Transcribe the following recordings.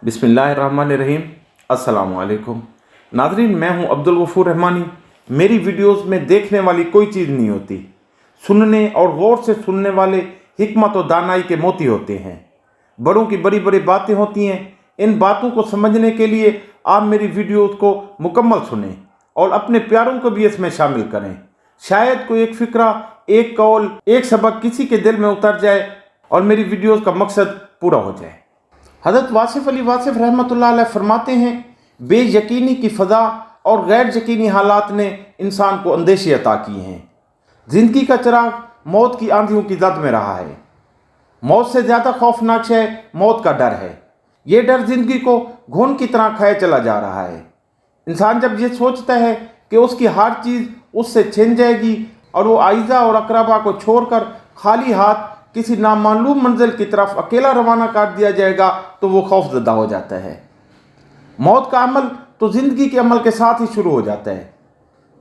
बिस्मिल्लाहिर्रहमानिर्रहीम। अस्सलाम वालेकुम नाज़रीन, मैं हूं अब्दुल गफूर रहमानी। मेरी वीडियोस में देखने वाली कोई चीज़ नहीं होती, सुनने और गौर से सुनने वाले हिकमत और दानाई के मोती होते हैं। बड़ों की बड़ी बड़ी बातें होती हैं। इन बातों को समझने के लिए आप मेरी वीडियोस को मुकम्मल सुनें और अपने प्यारों को भी इसमें शामिल करें। शायद कोई एक फ़िक्रा, एक कौल, एक सबक किसी के दिल में उतर जाए और मेरी वीडियोस का मकसद पूरा हो जाए। हज़रत वासिफ़ अली वासिफ़ रहमतुल्लाह अलैह फरमाते हैं, बेयकीनी की फ़ज़ा और गैर यकीनी हालात ने इंसान को अंदेशे अता किए हैं। ज़िंदगी का चिराग मौत की आंधियों की जद में रहा है। मौत से ज़्यादा खौफनाक शय मौत का डर है। ये डर ज़िंदगी को घुन की तरह खाए चला जा रहा है। इंसान जब ये सोचता है कि उसकी हर चीज़ उससे छिन जाएगी और वो आइज़ा और अकरबा को छोड़कर खाली हाथ किसी नामालूम मंजिल की तरफ अकेला रवाना कर दिया जाएगा, तो वो खौफज़दा हो जाता है। मौत का अमल तो ज़िंदगी के अमल के साथ ही शुरू हो जाता है।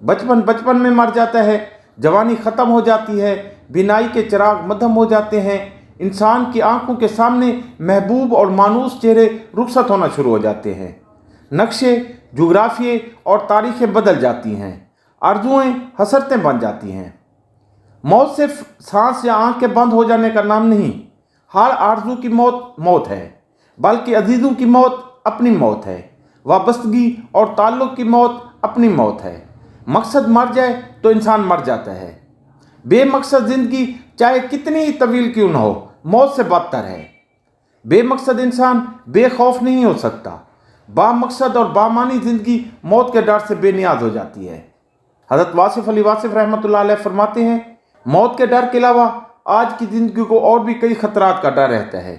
बचपन बचपन में मर जाता है, जवानी ख़त्म हो जाती है, बिनाई के चिराग मद्धम हो जाते हैं, इंसान की आंखों के सामने महबूब और मानूस चेहरे रुखसत होना शुरू हो जाते हैं। नक्शे, जुग्राफिये और तारीखें बदल जाती हैं, आरज़ुएँ हसरतें बन जाती हैं। मौत सिर्फ सांस या आँख के बंद हो जाने का नाम नहीं। हर आरज़ू की मौत मौत है, बल्कि अजीज़ों की मौत अपनी मौत है। वाबस्तगी और ताल्लुक़ की मौत अपनी मौत है। मकसद मर जाए तो इंसान मर जाता है। बेमकसद ज़िंदगी चाहे कितनी ही तवील क्यों न हो, मौत से बदतर है। बेमकसद इंसान बेखौफ नहीं हो सकता। बामकसद और बामानी ज़िंदगी मौत के डर से बेनियाज हो जाती है। हज़रत वासिफ़ अली वासिफ़ रहमतुल्लाह अलैह फरमाते हैं, मौत के डर के अलावा आज की ज़िंदगी को और भी कई ख़तरात का डर रहता है।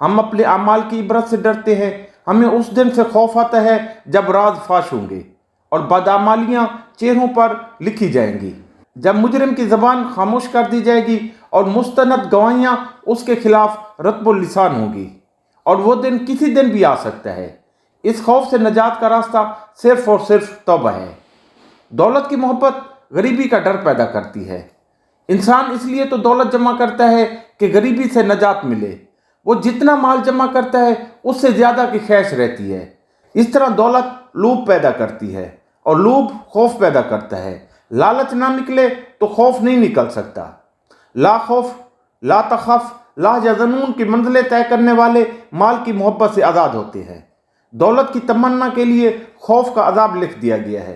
हम अपने अमाल की इबरत से डरते हैं। हमें उस दिन से खौफ आता है जब राज फाश होंगे और बदआमालियाँ चेहरों पर लिखी जाएंगी, जब मुजरिम की ज़बान खामोश कर दी जाएगी और मुस्तनद गवाहियाँ उसके खिलाफ रत्बुल लिसान होगी। और वो दिन किसी दिन भी आ सकता है। इस खौफ से नजात का रास्ता सिर्फ़ और सिर्फ तौबा है। दौलत की मोहब्बत गरीबी का डर पैदा करती है। इंसान इसलिए तो दौलत जमा करता है कि गरीबी से नजात मिले। वो जितना माल जमा करता है उससे ज़्यादा की ख्वाहिश रहती है। इस तरह दौलत लूभ पैदा करती है और लूभ खौफ पैदा करता है। लालच ना निकले तो खौफ नहीं निकल सकता। ला खौफ ला तखफ ला यज़नून की मंजिलें तय करने वाले माल की मोहब्बत से आज़ाद होते हैं। दौलत की तमन्ना के लिए खौफ का अज़ाब लिख दिया गया है।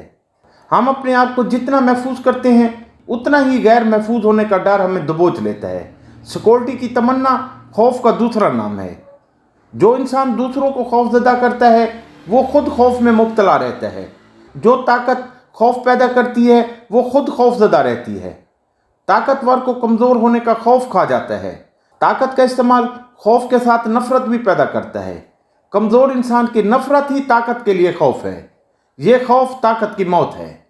हम अपने आप को जितना महफूज करते हैं, उतना ही गैर महफूज होने का डर हमें दबोच लेता है। सिक्योरिटी की तमन्ना खौफ का दूसरा नाम है। जो इंसान दूसरों को खौफज़दा करता है, वो खुद खौफ में मुब्तला रहता है। जो ताकत खौफ पैदा करती है, वो खुद खौफज़दा रहती है। ताकतवर को कमज़ोर होने का खौफ खा जाता है। ताकत का इस्तेमाल खौफ के साथ नफ़रत भी पैदा करता है। कमज़ोर इंसान की नफ़रत ही ताकत के लिए खौफ है। ये खौफ ताकत की मौत है।